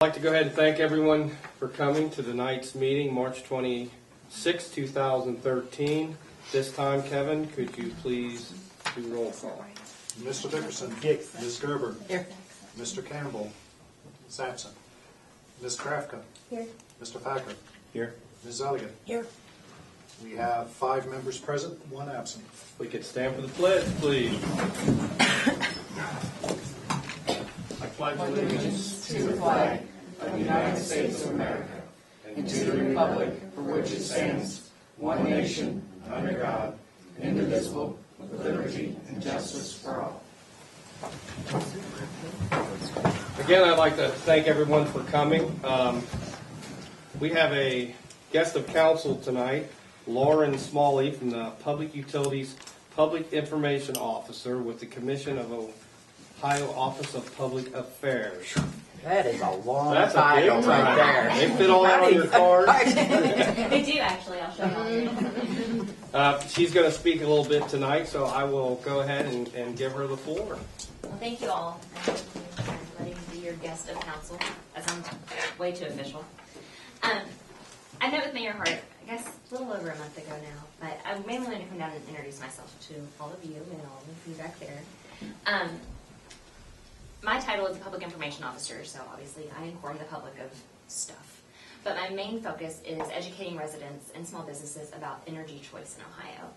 I'd like to go ahead and thank everyone for coming to tonight's meeting, March 26, 2013. This time, Kevin, could you please do roll call? Mr. Dickerson. Here. Ms. Gerber. Here. Mr. Campbell. Ms. absent. Ms. Krafka. Here. Mr. Packer. Here. Ms. Elliott. Here. We have 5 members present, 1 absent. We could stand for the pledge, please. I pledge allegiance To the flag of the United States of America and to the republic for which it stands, one nation, under God, indivisible, with liberty and justice for all. Again, I'd like to thank everyone for coming. We have a guest of council tonight, Lauren Smalley from the Public Utilities Public Information Officer with the Commission of Ohio Office of Public Affairs. That is a long That's a title big right time. there. They fit all that on your card. They do actually. I'll show you. She's going to speak a little bit tonight, so I will go ahead and give her the floor. Well, thank you all. And thank you for letting me be your guest of council. That sounds way too official. I met with Mayor Hart, I guess, a little over a month ago now, but I mainly wanted to come down and introduce myself to all of you and all of you back there. My title is Public Information Officer, so obviously I inform the public of stuff. But my main focus is educating residents and small businesses about energy choice in Ohio.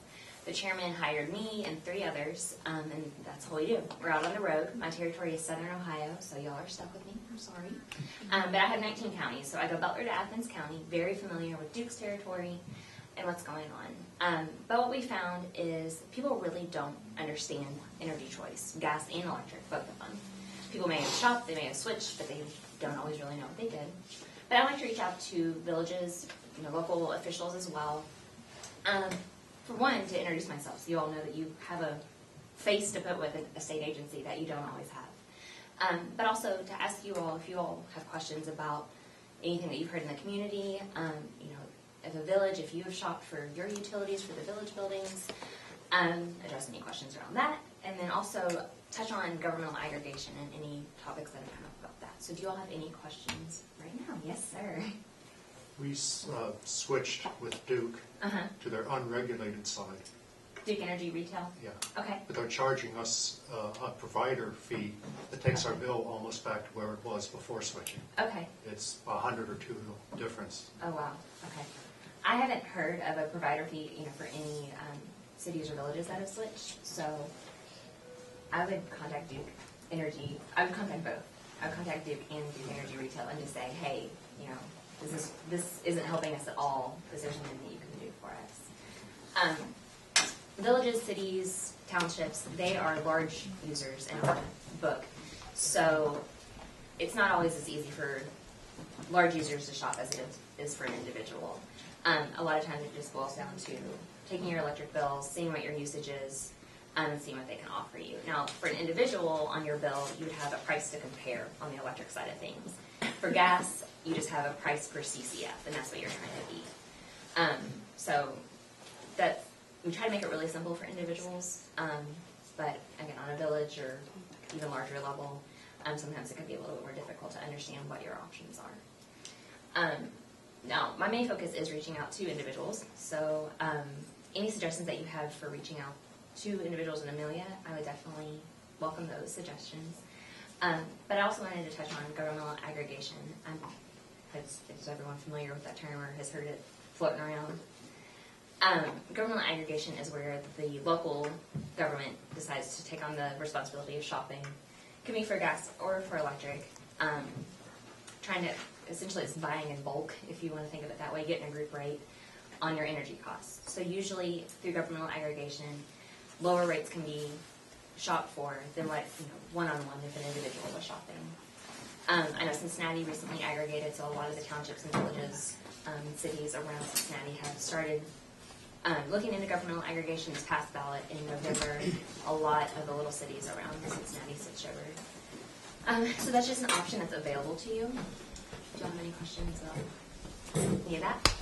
The chairman hired me and 3 others, and that's what we do. We're out on the road. My territory is Southern Ohio, so y'all are stuck with me. I'm sorry. But I have 19 counties, so I go Butler to Athens County, very familiar with Duke's territory and what's going on. But what we found is people really don't understand energy choice, gas and electric, both of them. People may have shopped, they may have switched, but they don't always really know what they did. But I like to reach out to villages, local officials as well. For one, to introduce myself, so you all know that you have a face to put with a state agency that you don't always have. But also to ask you all, if you all have questions about anything that you've heard in the community, if a village, if you have shopped for your utilities for the village buildings, address any questions around that, and then also touch on governmental aggregation and any topics that have come up about that. So do you all have any questions right now? Yes, sir. We switched with Duke to their unregulated side. Duke Energy Retail? Yeah. Okay. But they're charging us a provider fee that takes our bill almost back to where it was before switching. Okay. It's $100 or $2 difference. Oh, wow. Okay. I haven't heard of a provider fee, for any cities or villages that have switched, so I would contact Duke Energy. I would contact both. I would contact Duke and Duke Energy Retail and just say, hey, this isn't helping us at all. Is there something that you can do for us? Villages, cities, townships, they are large users in our book. So it's not always as easy for large users to shop as it is for an individual. A lot of times it just boils down to taking your electric bills, seeing what your usage is, and seeing what they can offer you. Now, for an individual on your bill, you would have a price to compare on the electric side of things. For gas, you just have a price per CCF, and that's what you're trying to beat. So that we try to make it really simple for individuals, but again, on a village or even larger level, sometimes it can be a little bit more difficult to understand what your options are. Now, my main focus is reaching out to individuals, so any suggestions that you have for reaching out to individuals in Amelia, I would definitely welcome those suggestions. But I also wanted to touch on governmental aggregation. Is everyone familiar with that term or has heard it floating around? Governmental aggregation is where the local government decides to take on the responsibility of shopping. It can be for gas or for electric. Essentially it's buying in bulk, if you want to think of it that way, getting a group rate on your energy costs. So usually through governmental aggregation, lower rates can be shopped for than what one-on-one if an individual was shopping. I know Cincinnati recently aggregated, so a lot of the townships and villages, cities around Cincinnati have started looking into governmental aggregation. This past ballot in November, a lot of the little cities around Cincinnati switched over. So that's just an option that's available to you. Do you have any questions about any of that?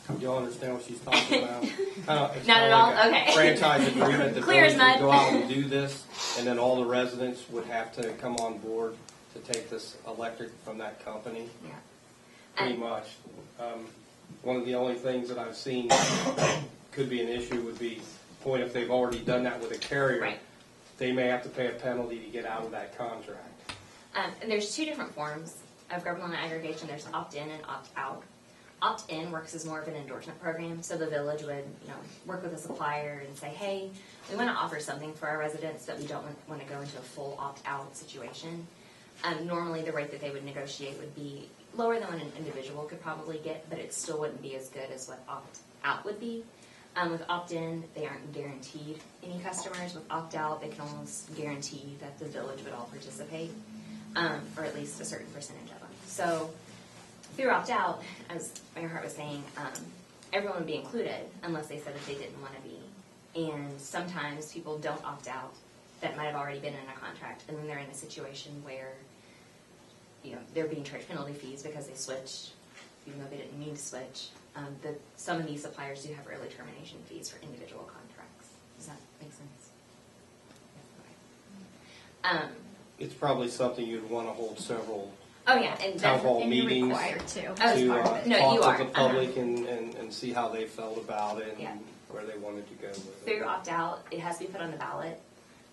Do y'all understand what she's talking about? It's Not at all? Okay. Franchise agreement that Clear as those would mud. go out and do this, and then all the residents would have to come on board to take this electric from that company, Yeah. pretty much. One of the only things that I've seen could be an issue would be, point if they've already done that with a carrier, Right. they may have to pay a penalty to get out of that contract. And there's two different forms of governmental aggregation. There's opt-in and opt-out. Opt-in works as more of an endorsement program, so the village would, work with a supplier and say, hey, we want to offer something for our residents, but we don't want to go into a full opt-out situation. Normally, the rate that they would negotiate would be lower than what an individual could probably get, but it still wouldn't be as good as what opt-out would be. With opt-in, they aren't guaranteed any customers. With opt-out, they can almost guarantee that the village would all participate, or at least a certain percentage of them. So through opt-out, as Mayor Hart was saying, everyone would be included unless they said that they didn't want to be. And sometimes people don't opt out that might have already been in a contract, and then they're in a situation where they're being charged penalty fees because they switched, even though they didn't mean to switch. Some of these suppliers do have early termination fees for individual contracts. Does that make sense? Okay. It's probably something you'd want to hold several Oh yeah, and town hall And you're meetings required to. As to part of it. No, talk you with are. the public and see how they felt about it and Yeah. where they wanted to go with Through it. opt-out, it has to be put on the ballot,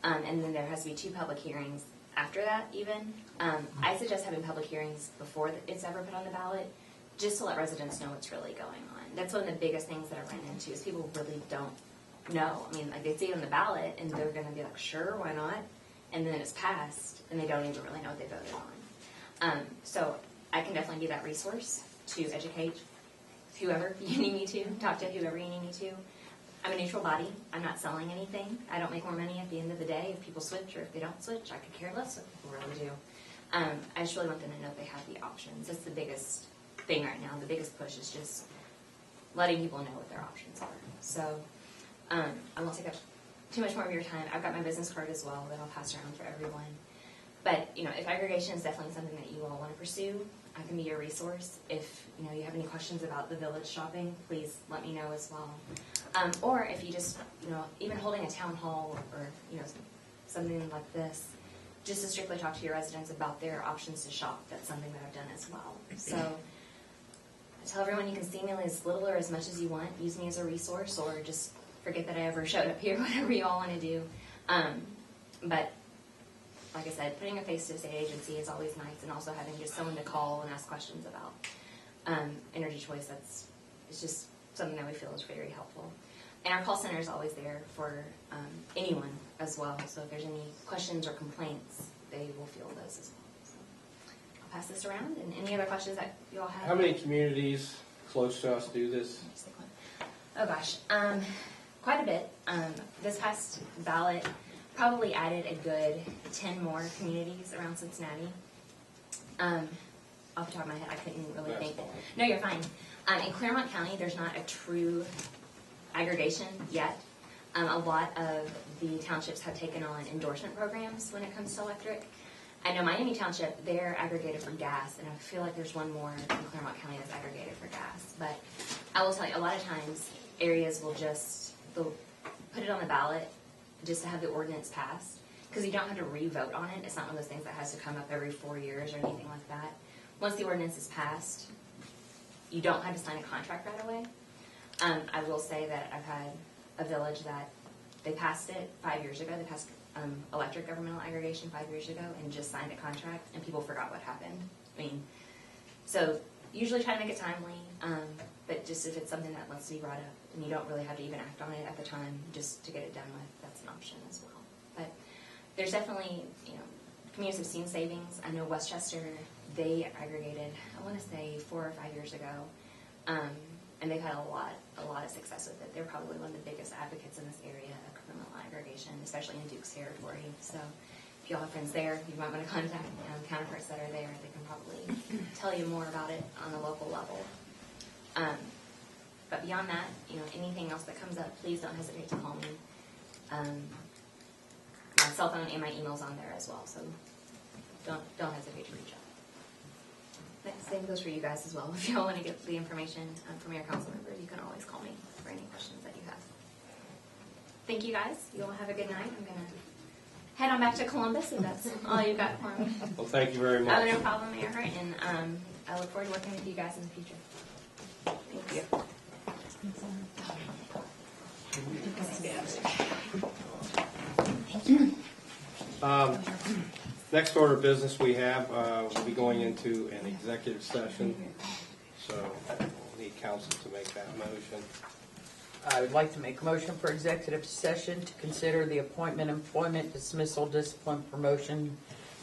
and then there has to be 2 public hearings after that even. I suggest having public hearings before it's ever put on the ballot, just to let residents know what's really going on. That's one of the biggest things that I run into is people really don't know. I mean, like they see it on the ballot and they're going to be like, sure, why not? And then it's passed and they don't even really know what they voted on. So I can definitely be that resource to educate whoever you need me to, talk to whoever you need me to. I'm a neutral body. I'm not selling anything. I don't make more money at the end of the day if people switch or if they don't switch. I could care less what people really do. I just really want them to know they have the options. That's the biggest thing right now. The biggest push is just letting people know what their options are. So I won't take up too much more of your time. I've got my business card as well that I'll pass around for everyone. But if aggregation is definitely something that you all want to pursue, I can be your resource. If you have any questions about the village shopping, please let me know as well. Or if you just even holding a town hall or something like this, just to strictly talk to your residents about their options to shop. That's something that I've done as well. So I tell everyone you can see me as little or as much as you want. Use me as a resource, or just forget that I ever showed up here. Whatever you all want to do. But like I said, putting a face to a state agency is always nice, and also having just someone to call and ask questions about energy choice. It's just something that we feel is very helpful. And our call center is always there for anyone as well. So if there's any questions or complaints, they will field those as well. So I'll pass this around. And any other questions that you all have? How many communities close to us do this? Oh gosh, quite a bit. This past ballot probably added a good 10 more communities around Cincinnati. Off the top of my head, I couldn't really That's think. fine. No, you're fine. In Claremont County, there's not a true aggregation yet. A lot of the townships have taken on endorsement programs when it comes to electric. I know Miami Township, they're aggregated for gas, and I feel like there's one more in Claremont County that's aggregated for gas. But I will tell you, a lot of times, areas will they'll put it on the ballot just to have the ordinance passed, because you don't have to re-vote on it. It's not one of those things that has to come up every 4 years or anything like that. Once the ordinance is passed, you don't have to sign a contract right away. I will say that I've had a village that they passed it 5 years ago. They passed electric governmental aggregation 5 years ago and just signed a contract, and people forgot what happened. So usually try to make it timely, but just if it's something that wants to be brought up and you don't really have to even act on it at the time, just to get it done with, that's an option as well. But there's definitely, communities have seen savings. I know Westchester, they aggregated, I want to say 4 or 5 years ago, and they've had a lot of success with it. They're probably one of the biggest advocates in this area of criminal aggregation, especially in Duke's territory. So if you all have friends there, you might want to contact counterparts that are there. They can probably tell you more about it on a local level. But beyond that, anything else that comes up, please don't hesitate to call me. My cell phone and my email's on there as well, so don't hesitate to reach out. Same goes for you guys as well. If you all want to get the information from your council members, you can always call me for any questions that you have. Thank you guys. You all have a good night. I'm going to head on back to Columbus if that's all you've got for me. Well, thank you very Oh, much. no problem, Mayor Hart, and I look forward to working with you guys in the future. Thank you. Next order of business we have, we'll be going into an executive session, so we need council to make that motion. I would like to make a motion for executive session to consider the appointment, employment, dismissal, discipline, promotion,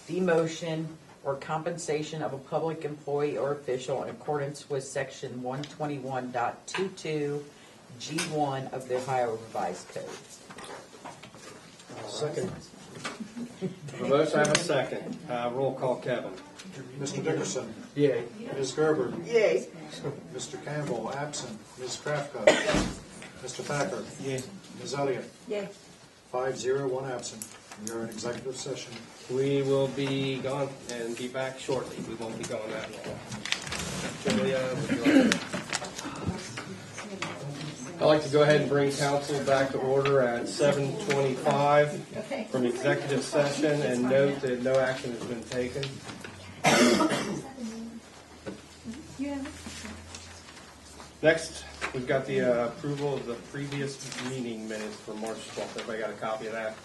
demotion, or compensation of a public employee or official in accordance with section 121.22 G1 of the Ohio Revised Code. Second. The motion, I have a second. Roll call, Kevin. Mr. Dickerson. Yay. Ms. Gerber. Yay. Mr. Campbell, absent. Ms. Krafka. Mr. Thacker. Yay. Ms. Elliott. Yay. 5-0, 1 absent. We are in executive session. We will be gone and be back shortly. We won't be gone that long. Julia, would you like to? I'd like to go ahead and bring council back to order at 7:25 from executive session and note that no action has been taken. Next, we've got the approval of the previous meeting minutes for March 12th. Everybody got a copy of that?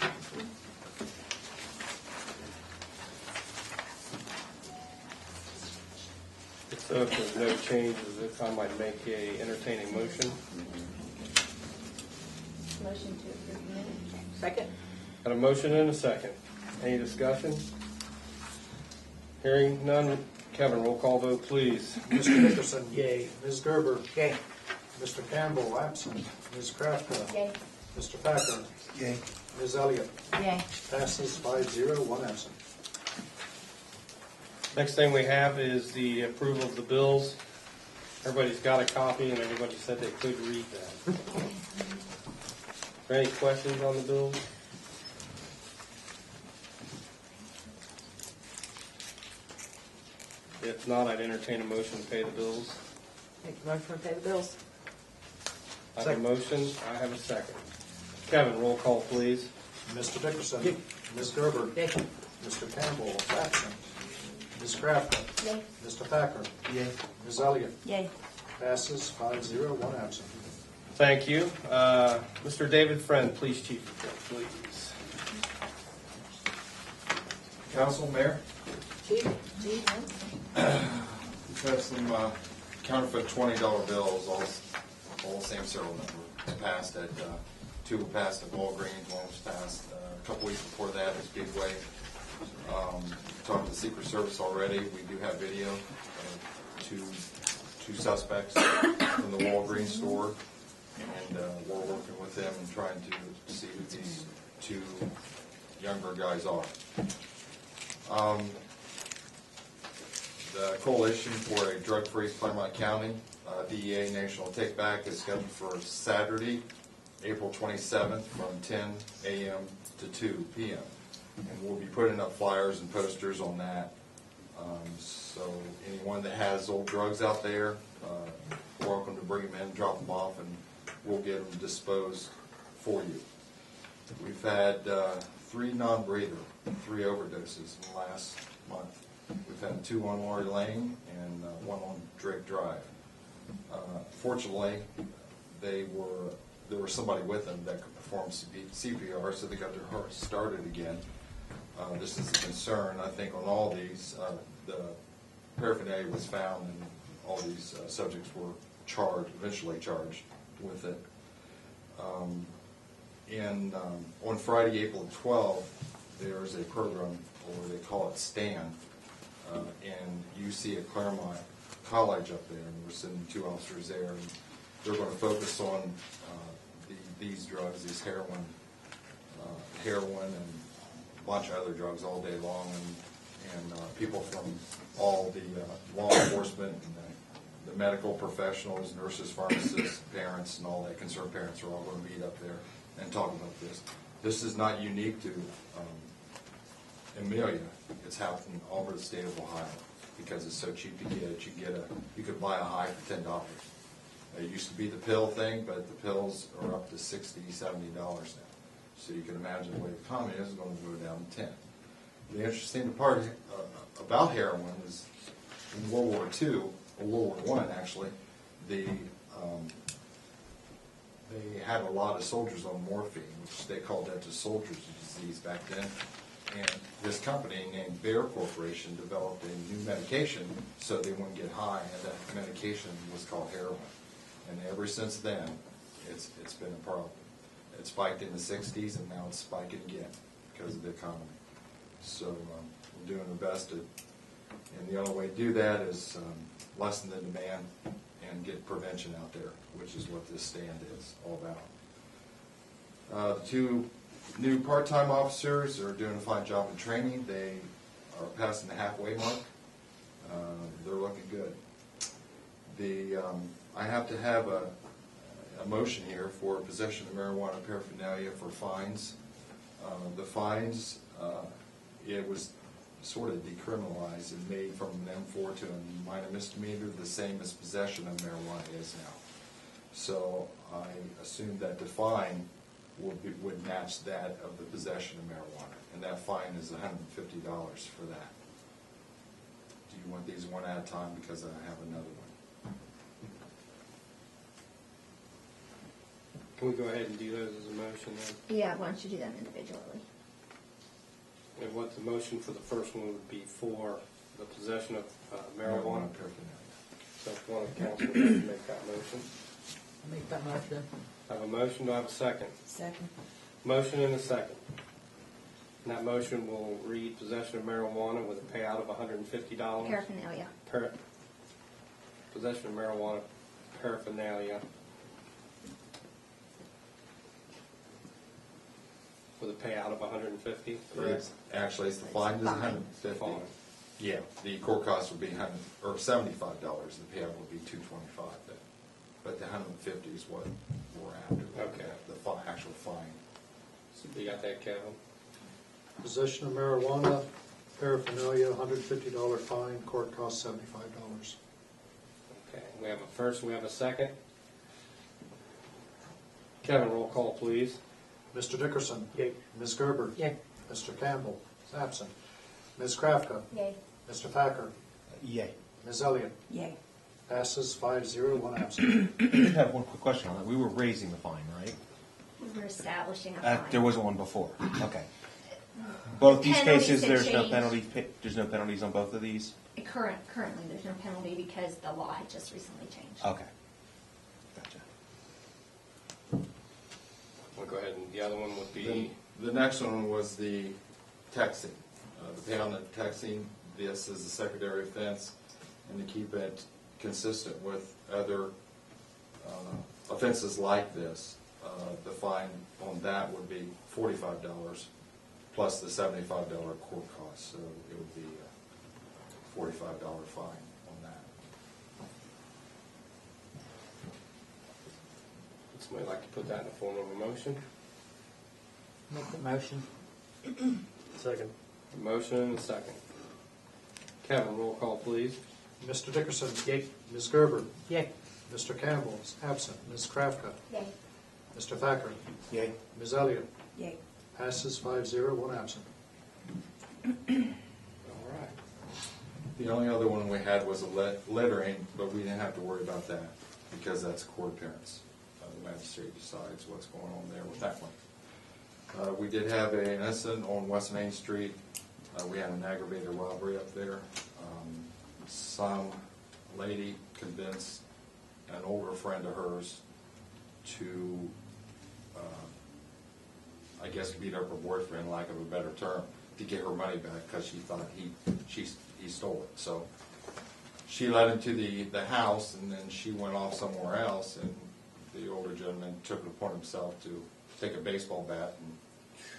So if there's no changes, I might make a entertaining motion. Motion to approve minutes. Second? Got a motion and a second. Any discussion? Hearing none. Kevin, roll call vote, please. Mr. Dickerson. Yay. Ms. Gerber. Yay. Mr. Campbell, absent. Ms. Krafka. Yay. Mr. Thacker. Yay. Ms. Elliott. Yay. Passes 5-0, 1 absent. Next thing we have is the approval of the bills. Everybody's got a copy and everybody said they could read that. Are there any questions on the bills? If not, I'd entertain a motion to pay the bills. Make a motion to pay the bills. I have a motion, I have a second. Kevin, roll call, please. Mr. Dickerson. Ms. Gerber. Yay. Mr. Campbell, absent. Ms. Krafka. Yay. Mr. Thacker. Yay. Ms. Elliott. Yay. Passes 5-0, 1 absent. Thank you. Mr. David Friend, Police Chief, please. Council, Mayor, Chief? we've had some counterfeit $20 bills, all the same serial number. Passed at, two were passed at Walgreens, one was passed a couple weeks before that at Speedway. Talked to the Secret Service already. We do have video of two suspects from the Walgreens store, and we're working with them and trying to see who these two younger guys are. The Coalition for a Drug-Free Claremont County, DEA National Take Back, is scheduled for Saturday, April 27th from 10 a.m. to 2 p.m. And we'll be putting up flyers and posters on that. So anyone that has old drugs out there, welcome to bring them in, drop them off, and we'll get them disposed for you. We've had 3 non-breather, 3 overdoses in the last month. We've had 2 on Lori Lane and 1 on Drake Drive. Fortunately, there was somebody with them that could perform CPR, so they got their heart started again. This is a concern, I think, on all these. The paraphernalia was found, and all these subjects were eventually charged with it. On Friday, April 12th, there's a program, or they call it STAN, and you see at Claremont College up there, and we're sending 2 officers there, and they're going to focus on these drugs, these heroin and a bunch of other drugs all day long, and people from all the law enforcement and the medical professionals, nurses, pharmacists, parents, and all that, concerned parents are all going to meet up there and talk about this. This is not unique to Amelia. It's happening all over the state of Ohio because it's so cheap to get. You could buy a high for $10. It used to be the pill thing, but the pills are up to $60, $70 now. So you can imagine the way the economy is going to go down to 10. The interesting part about heroin is in World War II, or World War I actually, they had a lot of soldiers on morphine, which they called that the soldier's disease back then. And this company named Bayer Corporation developed a new medication so they wouldn't get high, and that medication was called heroin. And ever since then, it's been a problem. It spiked in the 60s, and now it's spiking again because of the economy. So we're doing the best, and the only way to do that is lessen the demand and get prevention out there, which is what this stand is all about. The two new part-time officers are doing a fine job in training. They are passing the halfway mark. They're looking good. I have to have a motion here for possession of marijuana paraphernalia for fines. The fines, it was sort of decriminalized and made from an M4 to a minor misdemeanor, the same as possession of marijuana is now. So I assume that the fine would match that of the possession of marijuana, and that fine is $150 for that. Do you want these one at a time, because I have another one? Can we go ahead and do those as a motion then? Yeah, why don't you do them individually? And what the motion for the first one would be for the possession of marijuana? paraphernalia. So if one of the council members make that motion. Make that motion. I have a motion, do I have a second? Second. Motion and a second. And that motion will read possession of marijuana with a payout of $150. Paraphernalia. Possession of marijuana paraphernalia with a payout of $150, correct? Actually, it's the fine is $150. Fine. Yeah, the court cost would be $75. The payout would be $225. But the $150 is what we're after. Okay. The actual fine. So you got that, Kevin? Possession of marijuana, paraphernalia, $150 fine, court costs $75. Okay, we have a first, we have a second. Kevin, roll call, please. Mr. Dickerson? Yay. Ms. Gerber? Yay. Mr. Campbell is absent. Ms. Krafka? Yay. Mr. Thacker? Yay. Ms. Elliott? Yay. Passes 5-0, one absent. I did have one quick question on that. We were raising the fine, right? We were establishing a fine. There wasn't one before. Okay. Both these Penalties cases, had there's no changed. penalty. There's no penalties on both of these. Currently, there's no penalty because the law had just recently changed. Okay. Gotcha. We'll go ahead and the other one would Then be, the next one was the texting. The pay on the texting, this is a secondary offense, and to keep it consistent with other offenses like this, the fine on that would be $45 plus the $75 court cost, so it would be a $45 fine on that. would somebody like to put that in the form of a motion? Make the motion. Second. A motion and a second. Kevin, roll call, please. Mr. Dickerson? Yay. Ms. Gerber? Yay. Mr. Campbell is absent. Ms. Krafka? Yay. Mr. Thacker? Yay. Ms. Elliott? Yay. Passes 5-0, one absent. All right. The only other one we had was a lettering, but we didn't have to worry about that because that's court appearance. The magistrate decides what's going on there with that one. We did have an incident on West Main Street. We had an aggravated robbery up there. Some lady convinced an older friend of hers to, I guess, beat up her boyfriend, lack of a better term, to get her money back because she thought he stole it. So she led him to the house, and then she went off somewhere else, and the older gentleman took it upon himself to take a baseball bat and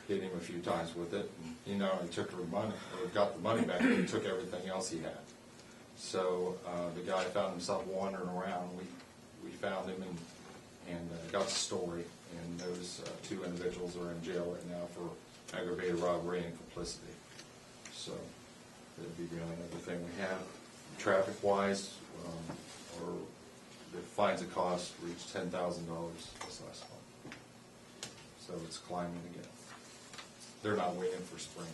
hit him a few times with it. And he not only took her money, or got the money back, but he took everything else he had. So the guy found himself wandering around. We found him and got the story. And those two individuals are in jail right now for aggravated robbery and complicity. So that'd be the only other thing we have. Traffic-wise, or the fines and costs reached $10,000 this last month. So it's climbing again. They're not waiting for spring.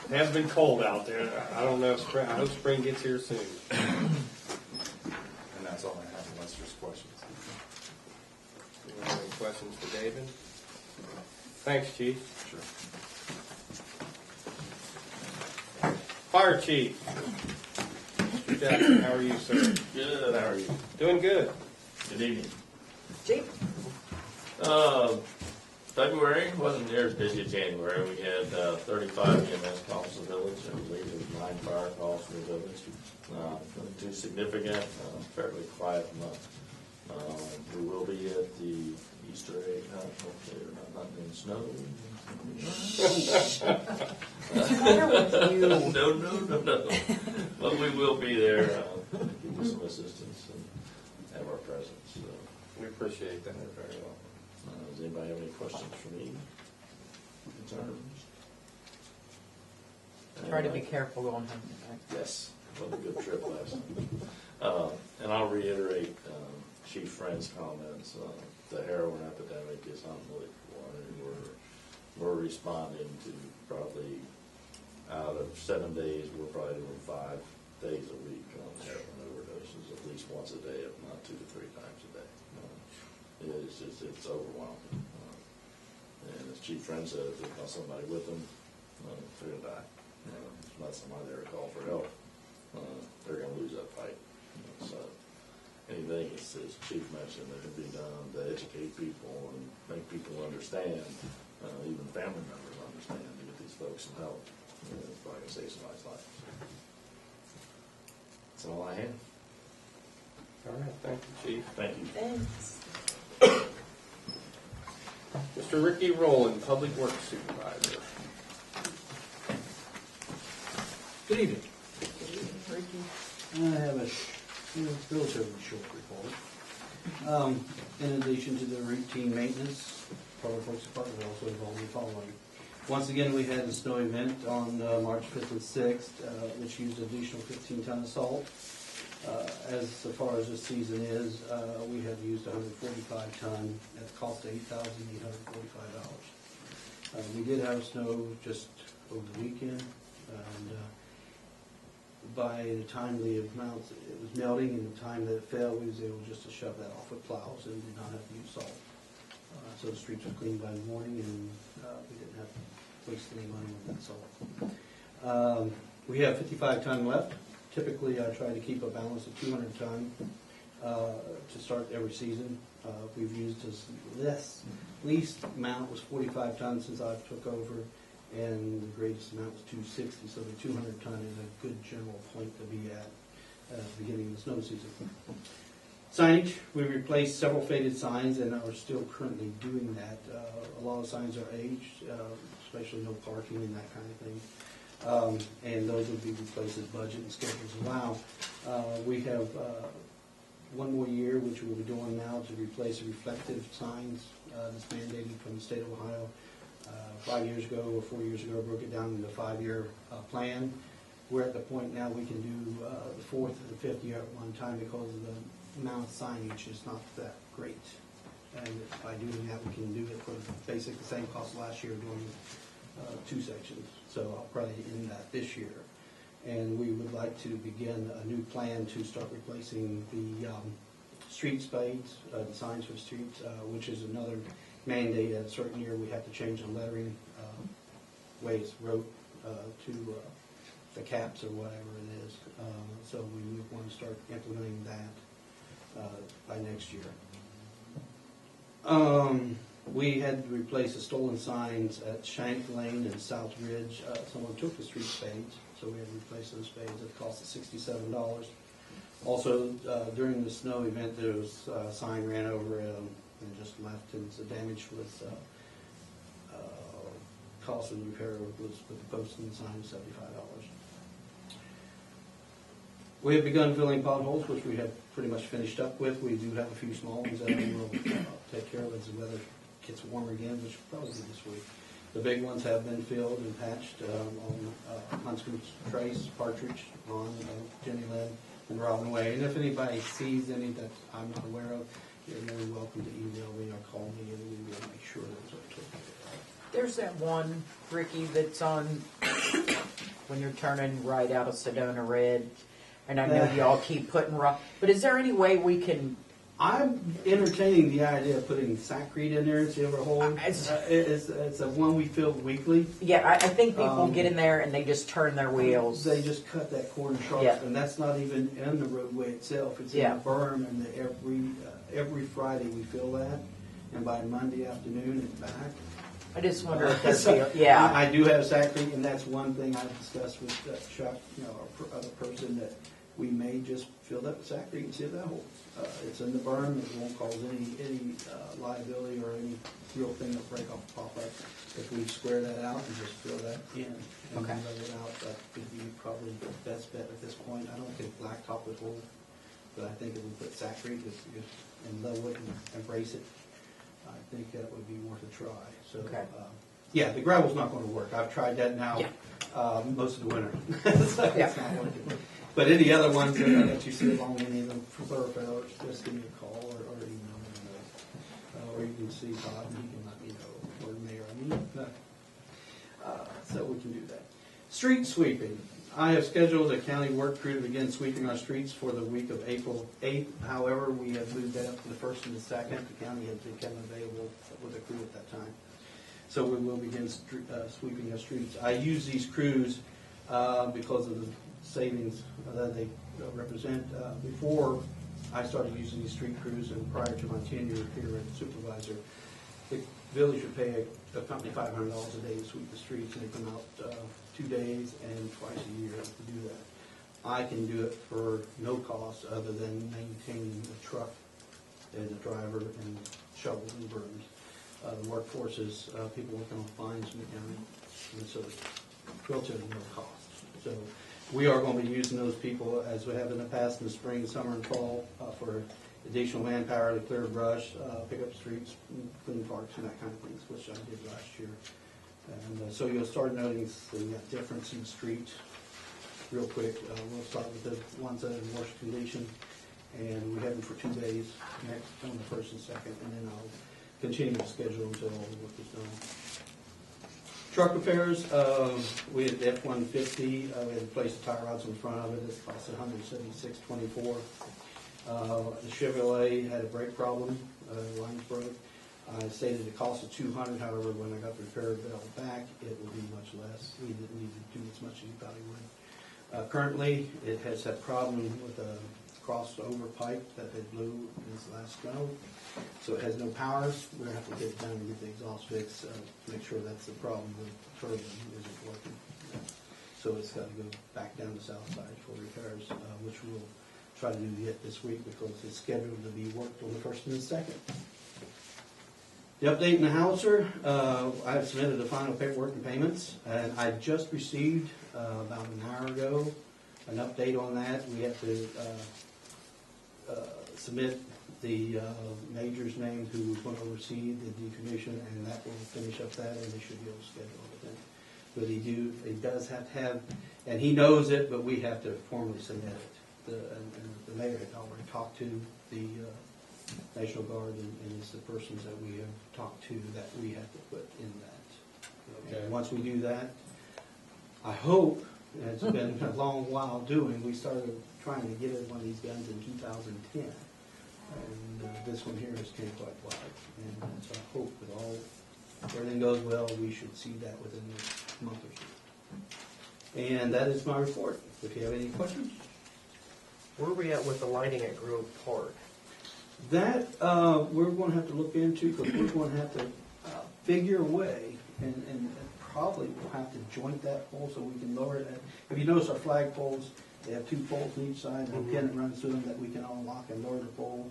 It has been cold out there. I don't know if spring, I hope spring gets here soon. And that's all I have unless there's questions. Anyone have any questions for David? Thanks, Chief. Sure. Fire Chief. Mr. Jackson, how are you, sir? Good, how are you? Doing good. Good evening. February wasn't near as busy as January. We had 35 EMS calls to the village. I believe there was 9 fire calls to the village. Nothing too significant, fairly quiet month. We will be at the Easter egg hunt. Hopefully we're not hunting in snow. No. But we will be there, give you some assistance and have our presence. So, We appreciate that very well. does anybody have any questions for me? Concerns? Try to be careful going hunting, right? Yes, it was a good trip last time. And I'll reiterate Chief Friend's comments. The heroin epidemic is unbelievable. We're responding to probably out of 7 days, we're probably doing 5 days a week on heroin overdoses, at least once a day, if not 2 to 3 times a day. It's just, it's overwhelming. And as Chief Friend said, if there's not somebody with them, they're going to die. If not somebody there to call for help, they're going to lose that fight. So anything, as Chief mentioned, that can be done to educate people and make people understand, even family members understand, to get these folks some help. It's probably going to save somebody's life. That's all I have. All right, thank you, Chief. Thank you. Thanks. Mr. Ricky Rowland, Public Works Supervisor. Good evening. I have a relatively short report. In addition to the routine maintenance, Public Works Department is also involved in the following. Once again, we had a snow event on March 5th and 6th, which used additional 15 ton of salt. As far as this season is, we have used 145 ton at a cost of $8,845. We did have snow just over the weekend, and by the time the amounts, it was melting, and the time that it fell, we was able just to shove that off with plows and did not have to use salt. So the streets were cleaned by the morning, and we didn't have to waste any money on that salt. We have 55 ton left. Typically, I try to keep a balance of 200 ton to start every season. We've used this least amount was 45 ton since I took over, and the greatest amount was 260. So the 200 ton is a good general point to be at the beginning of the snow season. Signage, we replaced several faded signs and are still currently doing that. A lot of signs are aged, especially no parking and that kind of thing. And those will be replaced as budget and schedules allow. We have 1 more year, which we'll be doing now, to replace reflective signs that's mandated from the state of Ohio. 5 years ago or 4 years ago, broke it down into a 5-year plan. We're at the point now we can do the 4th and the 5th year at one time because of the amount of signage is not that great. And by doing that, we can do it for basically the same cost last year doing 2 sections. So I'll probably end that this year. And we would like to begin a new plan to start replacing the street spades, the signs for streets, which is another mandate. At a certain year, we have to change the lettering, way it's wrote to the caps or whatever it is. So we would want to start implementing that by next year. We had to replace the stolen signs at Shank Lane and South Ridge. Someone took the street spades, so we had to replace those spades at a cost of $67. Also, during the snow event, there was a sign ran over and just left, and the damage was cost of the repair was with the post and the sign $75. We have begun filling potholes, which we have pretty much finished up with. We do have a few small ones that we will take care of as the weather gets warmer again, which will probably be this week. The big ones have been filled and patched on Huntsman's Trace, Partridge, on Jenny Lynn, and Robin Way. And if anybody sees any that I'm not aware of, you're more than welcome to email me or call me, and we will make sure that it's okay. There's that one, Ricky, that's on when you're turning right out of Sedona Red, and I know y'all keep putting rock, but is there any way we can, I'm entertaining the idea of putting saccharine in there and see if it holds. It's a one we fill weekly. yeah, I think people get in there and they just turn their wheels. They just cut that corner sharp, Yeah. and that's not even in the roadway itself. It's in Yeah. the berm, and every Friday we fill that, and by Monday afternoon it's back. I just wonder if that's, yeah. I do have saccharine, and that's one thing I've discussed with Chuck, our other person, that we may just fill that with saccharine and see if that holds. It's in the berm, it won't cause any liability or any real thing that break off pop up. If we square that out and just fill that in and Okay. lay it out, that would be probably the best bet at this point. I don't think blacktop would hold, but I think if we put saccharine and level it and embrace it, I think that would be worth a try. So, Okay. yeah, the gravel's not going to work. I've tried that now most of the winter. So Yeah. it's not working. But any other ones that you see along any of them for thoroughfare, just give me a call or email me. Or you can see Todd and he can let me know, or Mayor, so we can do that. Street sweeping. I have scheduled a county work crew to begin sweeping our streets for the week of April 8th. However, we have moved that up to the 1st and the 2nd. The county has become available with a crew at that time. So we will begin sweeping our streets. I use these crews because of the savings that they represent. Before I started using these street crews and prior to my tenure here as supervisor, the village would pay a company $500 a day to sweep the streets, and they come out 2 days and twice a year to do that. I can do it for no cost other than maintaining the truck and the driver and shovels and brooms. The workforce is people working on fines in the county, and so it's relatively no cost. So we are going to be using those people as we have in the past in the spring, summer, and fall for additional manpower to clear brush, pick up streets, clean parks, and that kind of things, which I did last year. And so you'll start noticing the difference in streets real quick. We'll start with the ones that are in worse condition, and we have them for 2 days next on the 1st and 2nd, and then I'll continue to schedule until all the work is done. Truck repairs, we had the F-150, we had to place the tire rods in front of it, it cost $176.24. The Chevrolet had a brake problem, lines broke. I stated the cost of $200, however, when I got the repair bill back, it will be much less. We didn't need to do as much as you probably would. Currently, it has had problem with a crossover pipe that they blew in this last snow. So it has no power. We're going to have to get it down and get the exhaust fixed to make sure that's the problem with the turbine isn't working. So it's got to go back down the south side for repairs, which we'll try to do yet this week because it's scheduled to be worked on the 1st and the 2nd. The update in the howitzer, I have submitted the final paperwork and payments, and I just received about an hour ago an update on that. We have to submit the major's name who is going to oversee the decommission, and that will finish up that, and they should be able to schedule everything. But he does have to have, and he knows it, but we have to formally submit it. And the mayor had already talked to the National Guard, and it's the persons that we have talked to that we have to put in that. Okay. And once we do that, I hope, and it's been a long while doing, we started trying to get one of these guns in 2010. And this one here has came quite wide. And so I hope that everything goes well, we should see that within the month or so. And that is my report. If you have any questions? Where are we at with the lighting at Grove Park? That we're going to have to look into because we're going to have to figure a way and probably we'll have to joint that pole so we can lower it. If you notice our flag poles, they have 2 poles on each side and a pin that runs through them that we can unlock and lower the pole.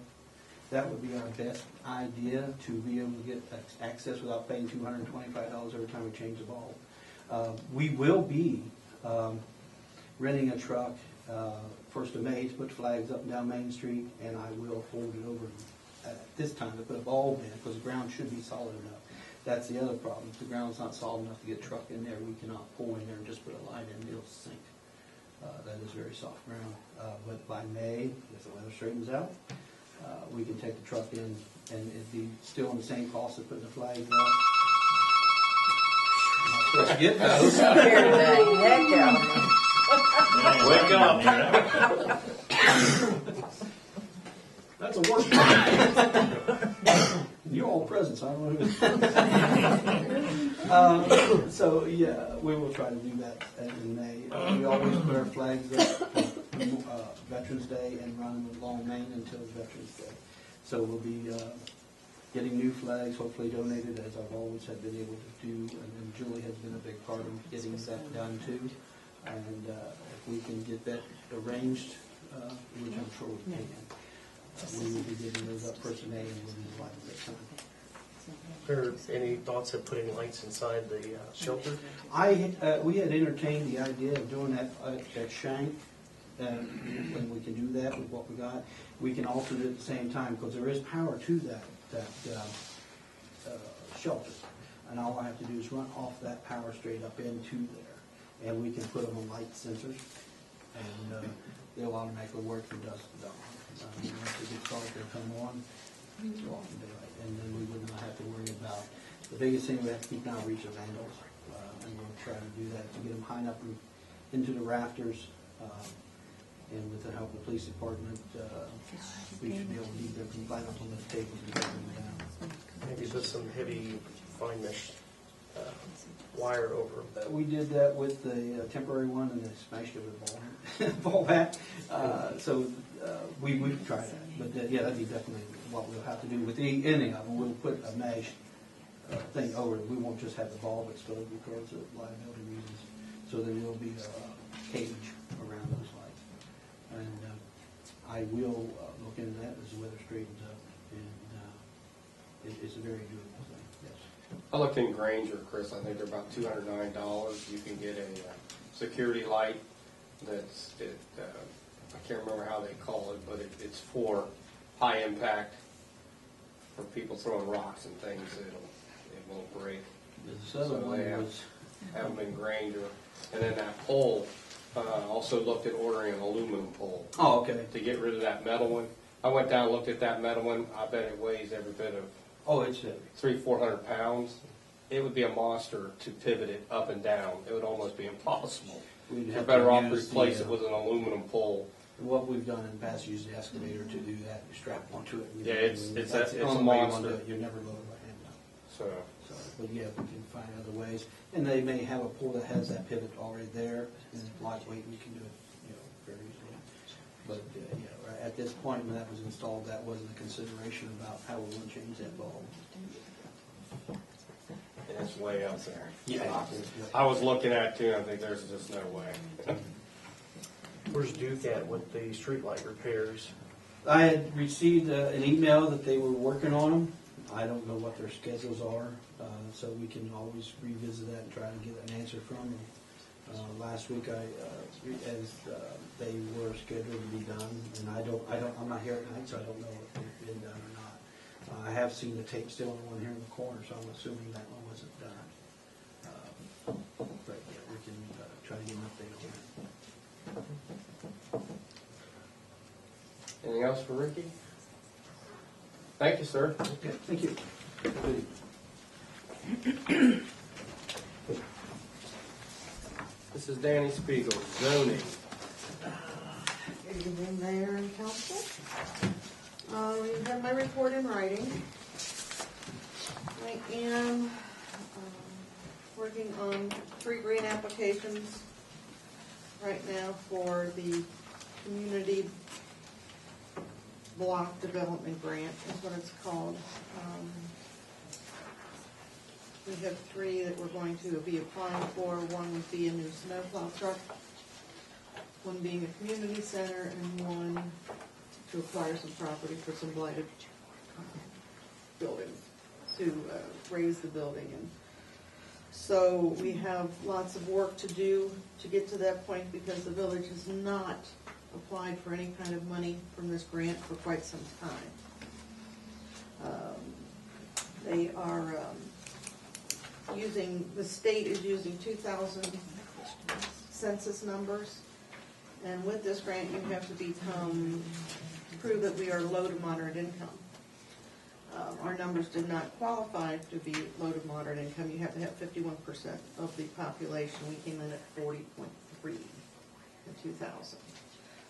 That would be our best idea to be able to get access without paying $225 every time we change the bulb. We will be renting a truck 1st of May to put flags up and down Main Street, and I will hold it over at this time to put a bulb in because the ground should be solid enough. That's the other problem. If the ground's not solid enough to get a truck in there, we cannot pull in there and just put a light in, it'll sink. That is very soft ground. But by May, if the weather straightens out, we can take the truck in, and it'd be still in the same cost of putting the flags up. I'm not supposed to get those. Scared the heck out of me. Wake up, That's a worse part. You're all presents, I don't know who. So, yeah, we will try to do that in May. We always put our flags up for Veterans Day and run them along Main until Veterans Day. So we'll be getting new flags, hopefully donated, as I've always have been able to do. And then Julie has been a big part of getting that done too. And if we can get that arranged, which I'm sure we can, we will be getting those up first of May and we'll be live at that time. Are there any thoughts of putting lights inside the shelter? We had entertained the idea of doing that at Shank, and we can do that with what we got. We can also do it at the same time, because there is power to that shelter. And all I have to do is run off that power straight up into there. And we can put them on light sensors, and they'll automatically work from dusk to dawn. Once they get started, they'll come on, so off and daylight. And then we would not have to worry about, the biggest thing we have to keep an outreach of vandals. And we'll try to do that to get them high up into the rafters. And with the help of the police department, we should be able to keep them from climbing up on the tables and taking them down. Maybe put some heavy fine mesh wire over them. We did that with the temporary one, and they smashed it with a ball bat. So we tried that, but yeah, that'd be definitely what we'll have to do with any of them. We'll put a mesh thing over it. We won't just have the bulb exposed because of liability reasons. So there will be a cage around those lights, and I will look into that as the weather straightens up, and it's a very doable thing. Yes. I looked in Granger, Chris, I think they're about $209. You can get a security light that's, I can't remember how they call it, but it's for high impact, for people throwing rocks and things, it won't break. The other So one they was, have them in Granger. And then that pole, also looked at ordering an aluminum pole oh, okay. to get rid of that metal one. I went down and looked at that metal one. I bet it weighs every bit of Oh, it's heavy. 300-400 pounds. It would be a monster to pivot it up and down. It would almost be impossible. We'd You're have better to off use replace the, it with an aluminum pole. What we've done in the past, use the excavator to do that, you strap onto it. Yeah, it's That's a the only way you monster. wanna do it. You're never loaded by hand now. So So, but yeah, we can find other ways. And they may have a pole that has that pivot already there, and it's lightweight, and you can do it, very easily. But, yeah, right at this point, when that was installed, that wasn't a consideration about how we're gonna change that bulb. and it's way up there. Yeah. I was looking at it too, and I think there's just no way. Where's Duke at with the streetlight repairs? I had received an email that they were working on them. I don't know what their schedules are, so we can always revisit that and try to get an answer from them. Last week, as they were scheduled to be done, and I'm not here at night, so I don't know if they've been done or not. I have seen the tape still on one here in the corner, so I'm assuming that one wasn't done. But yeah, we can try to get an update on that. Anything else for Ricky? Thank you, sir. Okay, thank you. This is Danny Spiegel, zoning. Good evening, Mayor and Council. You have my report in writing. I am working on 3 grant applications right now for the community block development grant, is what it's called. We have 3 that we're going to be applying for. One would be a new snowplow truck, one being a community center, and one to acquire some property for some blighted buildings, to raise the building. And so we have lots of work to do to get to that point, because the village has not applied for any kind of money from this grant for quite some time. They are the state is using 2000 census numbers, And with this grant, you have to prove that we are low to moderate income. Our numbers did not qualify to be low to moderate income. You have to have 51% of the population. We came in at 40.3 in 2000.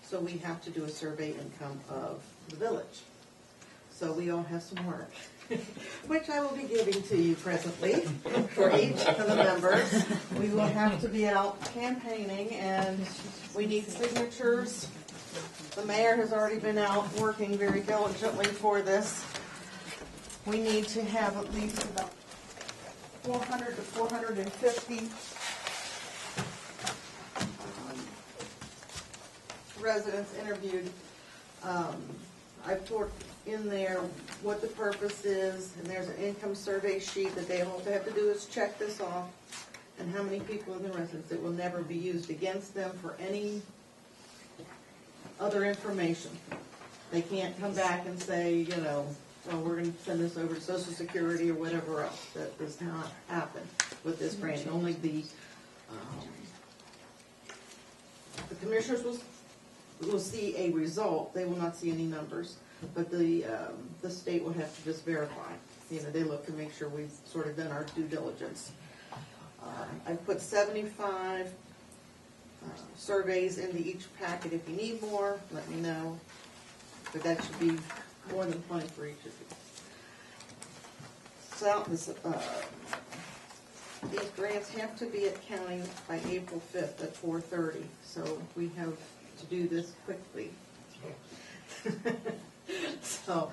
So we have to do a survey income of the village. So we all have some work, which I will be giving to you presently for each of the members. We will have to be out campaigning, and we need signatures. The mayor has already been out working very diligently for this. We need to have at least about 400 to 450 residents interviewed. I've put in there what the purpose is, and there's an income survey sheet that they all have to do is check this off, and how many people in the residence. It will never be used against them for any other information. They can't come back and say, you know, well, we're going to send this over to Social Security or whatever else. That does not happen with this grant. Only the commissioners will see a result. They will not see any numbers, but the state will have to just verify. You know, they look to make sure we've sort of done our due diligence. I've put 75 surveys into each packet. If you need more, let me know. But that should be more than plenty for each of you. So these grants have to be at county by April 5th at 4:30. So we have to do this quickly. So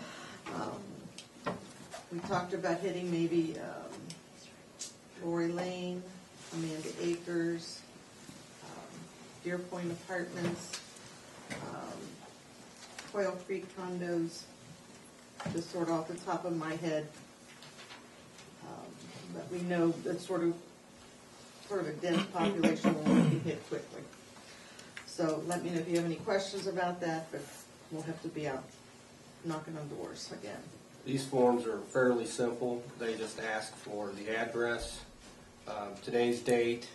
we talked about hitting maybe Lori Lane, Amanda Acres, Deer Point Apartments, Quail Creek condos, just sort of off the top of my head. But we know that's sort of a dense population will be hit quickly. So let me know if you have any questions about that, but we'll have to be out knocking on doors again. These forms are fairly simple. They just ask for the address, today's date.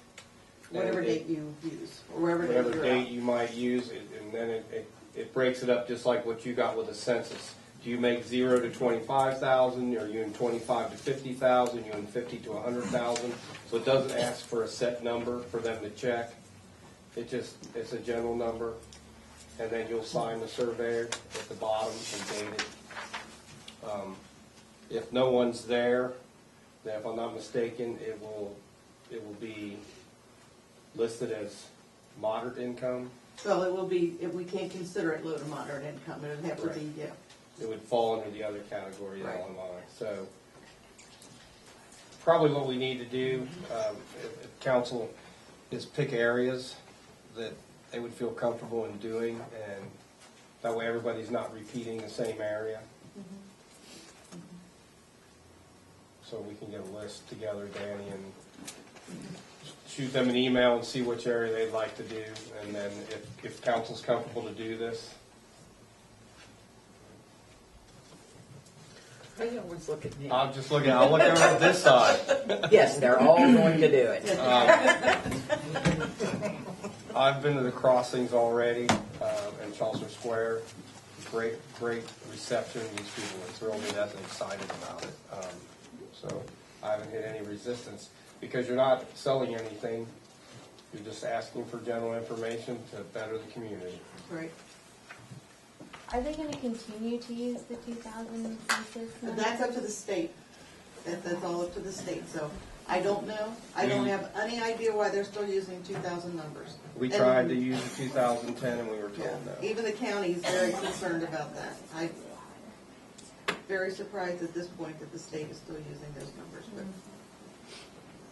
Whatever date you use, or whatever Whatever date you might use, and then it breaks it up just like what you got with the census. Do you make 0 to 25,000? Are you in 25 to 50,000? You in 50 to 100,000? So it doesn't ask for a set number for them to check. It's a general number, and then you'll sign the surveyor at the bottom and date it. If no one's there, then if I'm not mistaken, it will be listed as moderate income. Well, it will be, if we can't consider it low to moderate income, it would have to be, yeah. It would fall under the other category, Right. LMI. So probably what we need to do, if council, is pick areas that they would feel comfortable in doing, and that way everybody's not repeating the same area. So we can get a list together, Danny, and shoot them an email and see which area they'd like to do, and then if council's comfortable to do this. They always look at me. I'll look over at this side. Yes, they're all going to do it. I've been to the crossings already, in Chaucer Square. Great reception. These people are thrilled to death and excited about it. So I haven't hit any resistance because you're not selling anything. You're just asking for general information to better the community. Right. Are they going to continue to use the 2000 census? That's up to the state. That's all up to the state. So I don't know. I don't have any idea why they're still using 2000 numbers. We tried to use the 2010 and we were told no. Even the county is very concerned about that. I'm very surprised at this point that the state is still using those numbers. But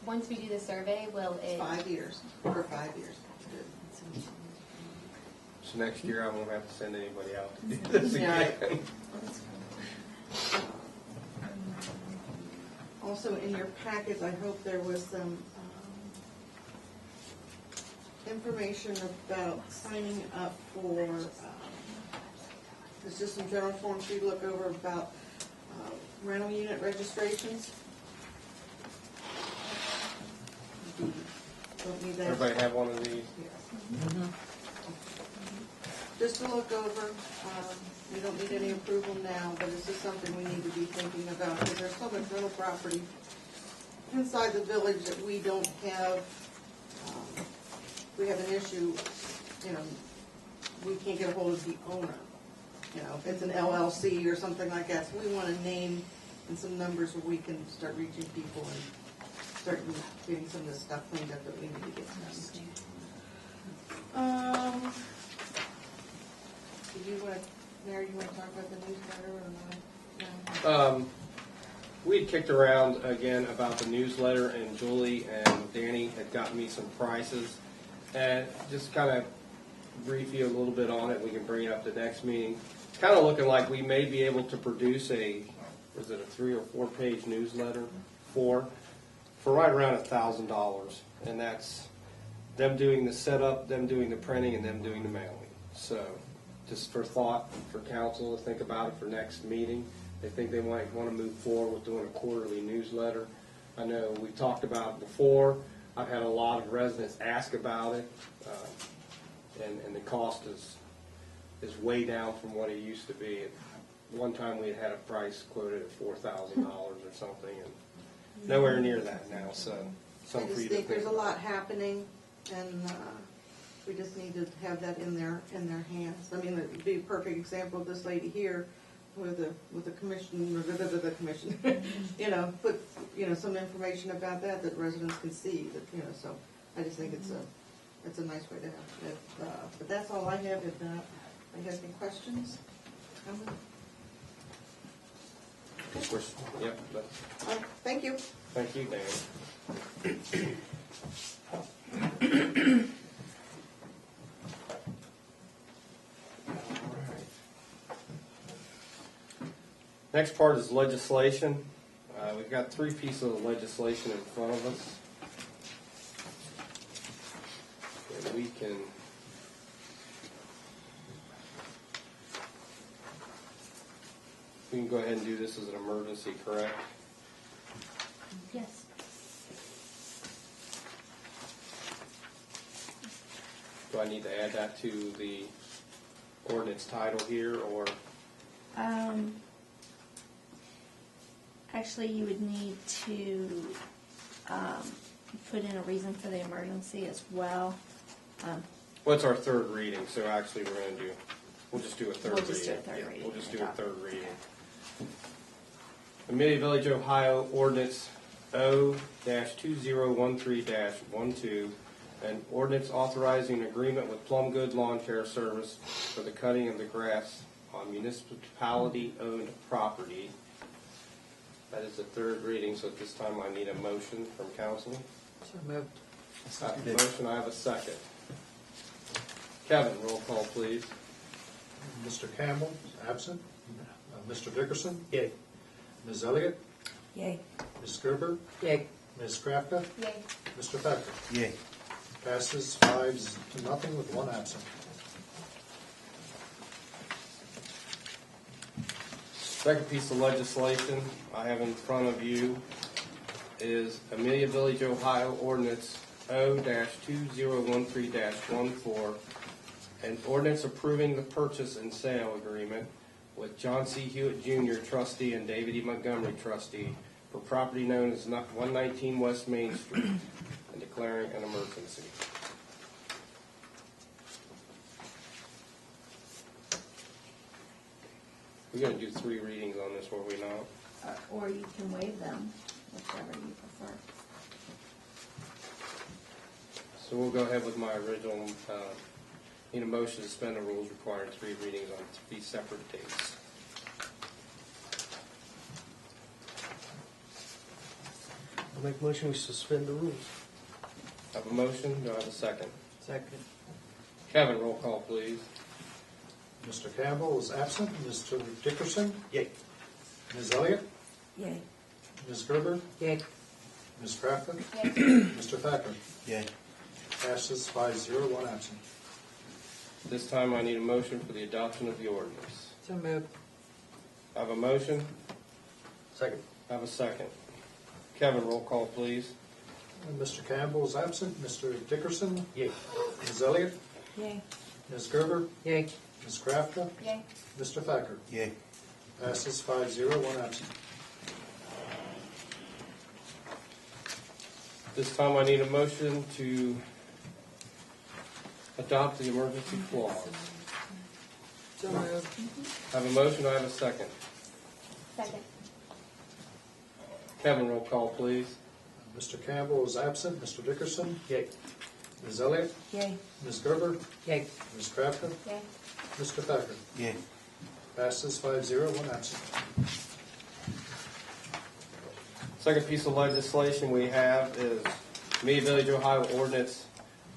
Once we do the survey, will it? 5 years, for 5 years. So next year I won't have to send anybody out to do this again. Right. Also in your packets, I hope there was some information about signing up for, there's just some general forms for you to look over about rental unit registrations. Don't need that. Everybody have one of these? Yes. just to look over. We don't need any approval now, but it's just something we need to be thinking about, because there's so much rental property inside the village that we don't have, we have an issue, you know, we can't get a hold of the owner. You know, if it's an LLC or something like that, so we want a name and some numbers where we can start reaching people and start getting some of this stuff cleaned up that we need to get done. Do you want, Mary, you want to talk about the newsletter or not? No? We had kicked around again about the newsletter, and Julie and Danny had gotten me some prices. And just kind of brief you a little bit on it. We can bring it up the next meeting. It's kind of looking like we may be able to produce a 3 or 4 page newsletter for right around $1,000. And that's them doing the setup, them doing the printing, and them doing the mailing. So just for thought for council to think about it for next meeting. They think they might want to move forward with doing a quarterly newsletter. I know we talked about it before. I've had a lot of residents ask about it, and the cost is way down from what it used to be. At one time we had a price quoted at $4,000 or something, and nowhere near that now. So I something for just you to think there's a about. lot happening, and we just need to have that in their hands. I mean, it'd be a perfect example of this lady here with the commission, the commission, you know, put, you know, some information about that residents can see, that, you know, so I just think it's a nice way to have it. But that's all I have. If not, you guys any questions? Yep. Thank you. Thank you, Dan. Next part is legislation. We've got 3 pieces of legislation in front of us. And we can go ahead and do this as an emergency, correct? Yes. Do I need to add that to the ordinance title here, or? Actually, you would need to put in a reason for the emergency as well. Well, it's our 3rd reading, so actually we'll just do a 3rd reading. We'll just do a third reading. We'll just do a 3rd reading. Amelia Village, Ohio, ordinance O-2013-12, an ordinance authorizing an agreement with Plum Good Lawn Care Service for the cutting of the grass on municipality-owned property. That is the 3rd reading, so at this time I need a motion from council. So moved. I have a motion, I have a second. Kevin, roll call, please. Mr. Campbell is absent. Mr. Dickerson? Yay. Ms. Elliott? Yay. Ms. Gerber? Yay. Ms. Krafka? Yay. Mr. Thacker? Yay. Passes 5-0 with 1 absent. Second piece of legislation I have in front of you is Amelia Village, Ohio ordinance O-2013-14, an ordinance approving the purchase and sale agreement with John C. Hewitt Jr. trustee and David E. Montgomery trustee for property known as 119 West Main Street and declaring an emergency. We're going to do 3 readings on this, were we not? Or you can waive them, whichever you prefer. So we'll go ahead with my original, need a motion to suspend the rules requiring 3 readings on 3 separate dates. I'll make a motion, we suspend the rules. Have a motion, do I have a second? Second. Kevin, roll call, please. Mr. Campbell is absent. Mr. Dickerson? Yay. Ms. Elliott? Yay. Ms. Gerber? Yay. Ms. Krafka? Yay. Mr. Thacker? Yay. Passes 5-0, 1 absent. This time I need a motion for the adoption of the ordinance. So moved. I have a motion, Second. I have a second. Kevin, roll call, please. Mr. Campbell is absent. Mr. Dickerson? Yay. Ms. Elliott? Yay. Ms. Gerber, Yay. Ms. Krafka, Yay. Mr. Thacker. Yay. Passes 5-0, one absent. This time I need a motion to adopt the emergency clause. So moved. I have a motion, I have a second. Second. Kevin, roll call, please. Mr. Campbell is absent. Mr. Dickerson, Yay. Ms. Elliott, Yay. Ms. Gerber, Yay. Ms. Krafka, Yay. Mr. Thacker. Yay. Passes 5-0, one absent. Second piece of legislation we have is Amelia Village, Ohio Ordinance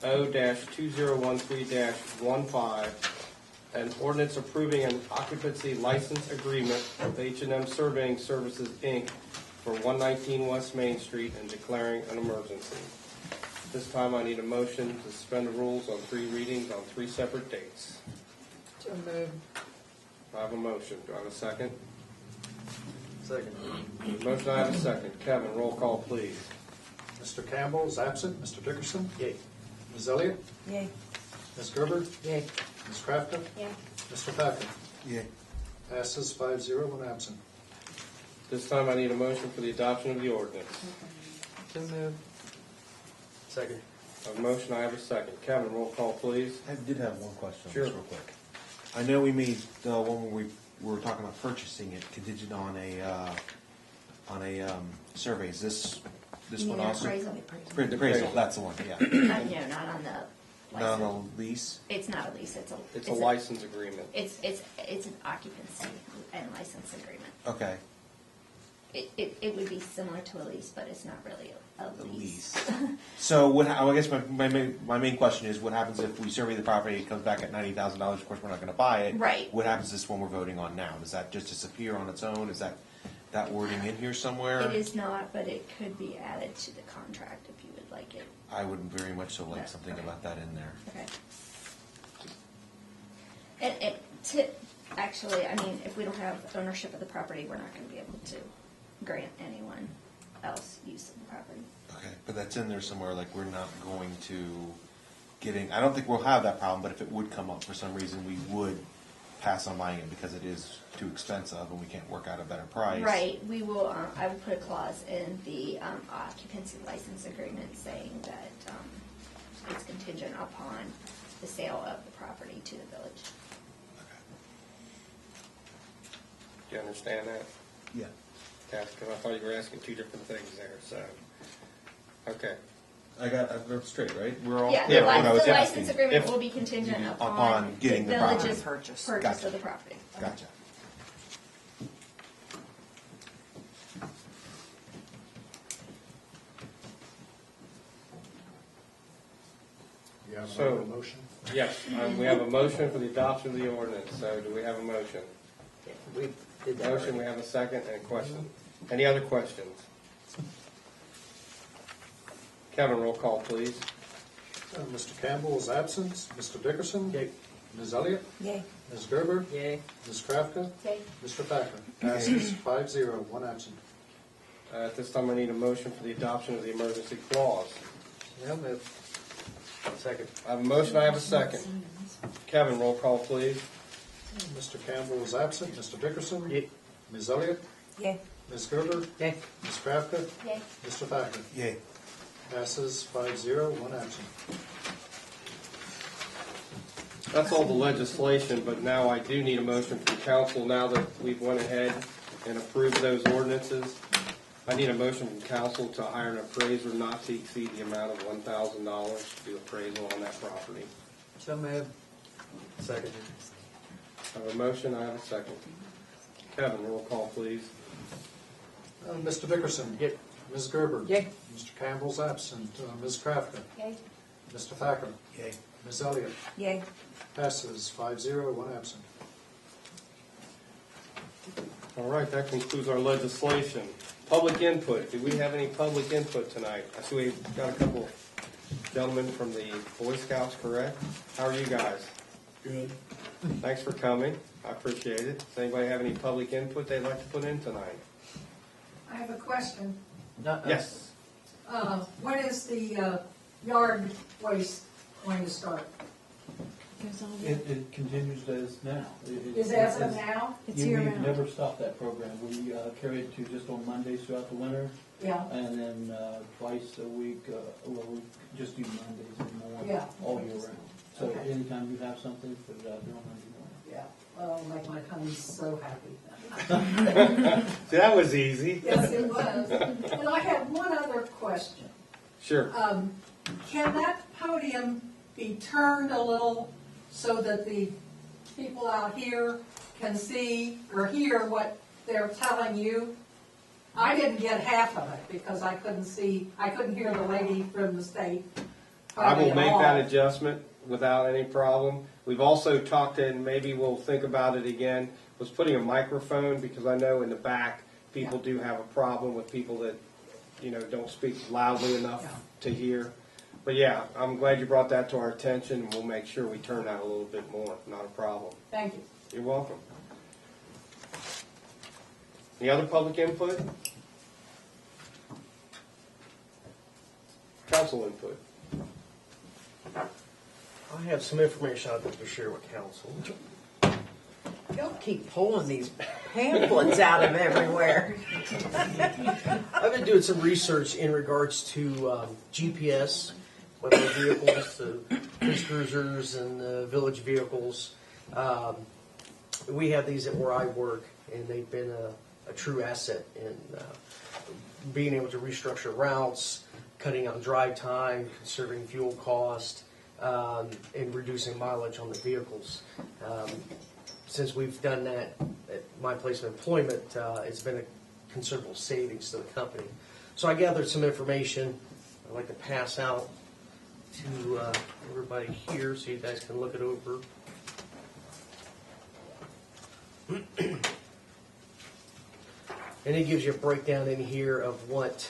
O-2013-15, an ordinance approving an occupancy license agreement with H&M Surveying Services, Inc. for 119 West Main Street and declaring an emergency. This time I need a motion to suspend the rules on 3 readings on 3 separate dates. So moved. I have a motion. Do I have a second? Second. Motion, I have a second. Kevin, roll call, please. Mr. Campbell is absent. Mr. Dickerson, Yay. Ms. Elliott, Yay. Ms. Gerber, Yay. Ms. Krafka, Yay. Mr. Thacker. Yay. Passes 5-0, one absent. This time I need a motion for the adoption of the ordinance. So moved. Second. I have a motion, I have a second. Kevin, roll call, please. I did have one question, Sure. just real quick. I know we made the one where we were talking about purchasing it contingent on a survey. Is this You one mean also? appraisal? The appraisal, that's the one, yeah. No, not on the Not license. on a lease? It's not a lease, It's a license agreement. It's an occupancy and license agreement. Okay, It would be similar to a lease, but it's not really a a lease. lease. So what, I guess my main question is, what happens if we survey the property, it comes back at $90,000, of course, we're not gonna buy it. Right. What happens to this one we're voting on now? Does that just disappear on its own? Is that wording in here somewhere? It is not, but it could be added to the contract if you would like it. I would very much so like Yeah, something okay. about that in there. Okay. Actually, I mean, if we don't have ownership of the property, we're not gonna be able to grant anyone else use of the property. Okay, but that's in there somewhere, like we're not going to I don't think we'll have that problem, but if it would come up for some reason, we would pass on buying it because it is too expensive and we can't work out a better price. Right, we will, I will put a clause in the occupancy license agreement saying that it's contingent upon the sale of the property to the village. Do you understand that? Yeah. Because I thought you were asking 2 different things there, so. Okay. I've got straight, right? We're all. Yeah, Yeah, the what I was the license asking, agreement if- will be contingent Upon upon the getting the property. village's Purchase. purchase Gotcha. of the property. Gotcha. You have So- a motion? Yes, we have a motion for the adoption of the ordinance, so do we have a motion? We did that Motion, we already. have a second, and a question. Any other questions? Kevin, roll call, please. Mr. Campbell is absent. Mr. Dickerson, Yay. Ms. Elliott, Yay. Ms. Gerber, Yay. Ms. Krafka, Yay. Mr. Thacker. Passes 5-0, one absent. At this time, I need a motion for the adoption of the emergency clause. So moved. Second. I have a motion, I have a second. Kevin, roll call, please. Mr. Campbell is absent. Mr. Dickerson, Yay. Ms. Elliott, Yay. Ms. Gerber, Yay. Ms. Krafka, Yay. Mr. Thacker. Yay. Passes 5-0, one absent. That's all the legislation, but now I do need a motion from council now that we've went ahead and approved those ordinances. I need a motion from council to hire an appraiser not to exceed the amount of $1,000 to do appraisal on that property. So moved. Second. I have a motion, I have a second. Kevin, roll call, please. Mr. Dickerson. Yay. Ms. Gerber. Yay. Mr. Campbell's absent. Ms. Krafka. Yay. Mr. Thacker. Yay. Ms. Elliott. Yay. Passes 5-0, one absent. All right, that concludes our legislation. Public input. Do we have any public input tonight? I see we've got a couple gentlemen from the Boy Scouts, correct? How are you guys? Good. Thanks for coming. I appreciate it. Does anybody have any public input they'd like to put in tonight? I have a question. Yes. When is the yard waste going to start? It continues as now. Is as of now? It's year We've round. never stopped that program. We carry it to just on Mondays throughout the winter, Yeah, and then twice a week, well, we just do Mondays anymore, Yeah. all year round. So Okay. anytime you have something, put it out there on Monday morning. yeah. Well, make my honey so happy. See, that was easy. Yes, it was. And I have one other question. Sure. Can that podium be turned a little so that the people out here can see or hear what they're telling you? I didn't get half of it because I couldn't hear the lady from the state. I will hardly at make all. that adjustment without any problem. We've also talked, and maybe we'll think about it again, was putting a microphone, because I know in the back, people do have a problem with people that, don't speak loudly enough to hear. But yeah, I'm glad you brought that to our attention, and we'll make sure we turn that a little bit more. Not a problem. Thank you. You're welcome. Any other public input? Council input? I have some information I'd like to share with council. Y'all keep pulling these pamphlets out of everywhere. I've been doing some research in regards to GPS, whether vehicles, the police cruisers and the village vehicles. We have these at where I work, and they've been a true asset in being able to restructure routes, cutting on drive time, conserving fuel cost, and reducing mileage on the vehicles. Since we've done that at my place of employment, it's been a considerable savings to the company. So I gathered some information I'd like to pass out to everybody here so you guys can look it over. And it gives you a breakdown in here of what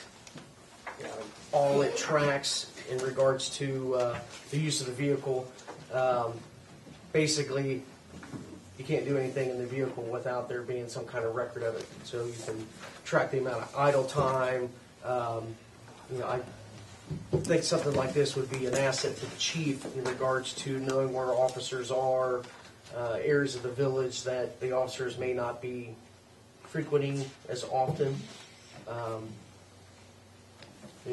all it tracks in regards to the use of the vehicle. Basically, you can't do anything in the vehicle without there being some kind of record of it. So you can track the amount of idle time. I think something like this would be an asset to the chief in regards to knowing where officers are, areas of the village that the officers may not be frequenting as often, and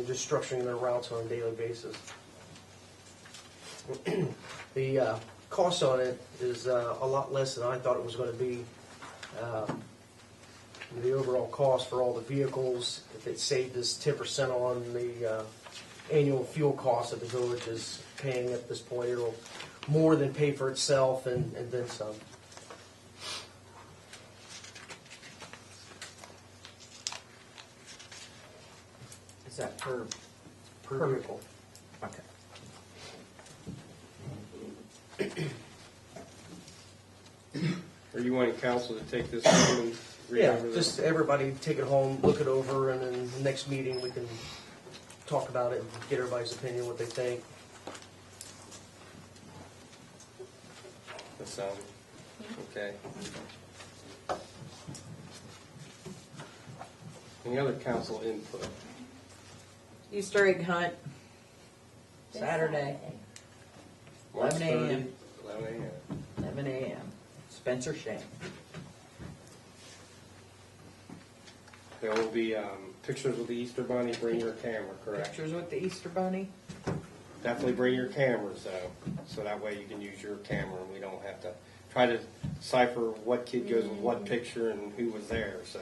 just structuring their routes on a daily basis. The cost on it is a lot less than I thought it was going to be. The overall cost for all the vehicles, if it saved us 10% on the annual fuel cost that the village is paying at this point, it'll more than pay for itself and then some. Is that per vehicle? Okay. Or you wanting council to take this home and read Yeah, over this? just everybody take it home, look it over, and then the next meeting we can talk about it and get everybody's opinion, what they think. That sounds okay. Any other council input? Easter egg hunt, Saturday, 11 a.m. 11 a.m. 11 a.m. Spencer Shane. There will be pictures of the Easter Bunny. Bring your camera, correct? Pictures with the Easter Bunny. Definitely bring your cameras, though, so that way you can use your camera and we don't have to try to decipher what kid goes with what picture and who was there, so.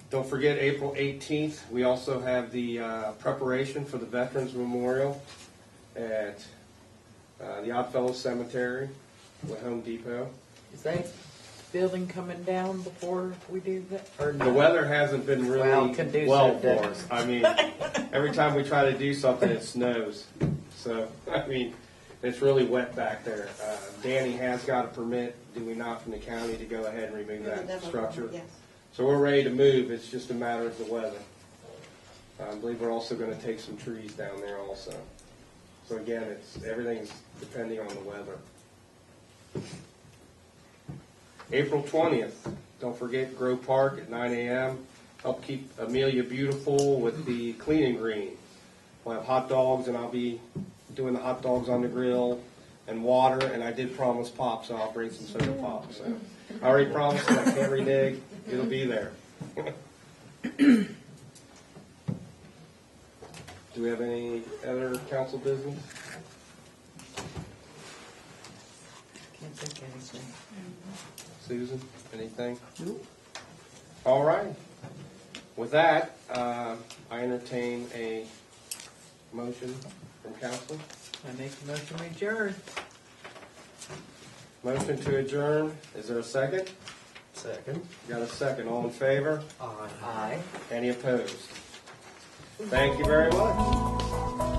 Don't forget, April 18th, we also have the preparation for the Veterans Memorial at the Oddfellows Cemetery with Home Depot. Is that building coming down before we do that? Or The no? weather hasn't been really conducive well to- for us. I mean, every time we try to do something, it snows. So, I mean, it's really wet back there. Danny has got a permit, do we not, from the county to go ahead and remove that structure? Yes. So we're ready to move, it's just a matter of the weather. I believe we're also gonna take some trees down there also. So again, everything's depending on the weather. April 20th, don't forget Grove Park at 9 a.m. Help keep Amelia beautiful with the clean and green. We'll have hot dogs, and I'll be doing the hot dogs on the grill and water, and I did promise pop, so I'll bring some soda pop. So I already promised that I can't renege. It'll be there. Do we have any other council business? Can't think of anything. Susan, anything? Nope. All right. With that, I entertain a motion from council. I make the motion we adjourn. Motion to adjourn. Is there a second? Second. Got a second. All in favor? Aye. Aye. Any opposed? Thank you very much.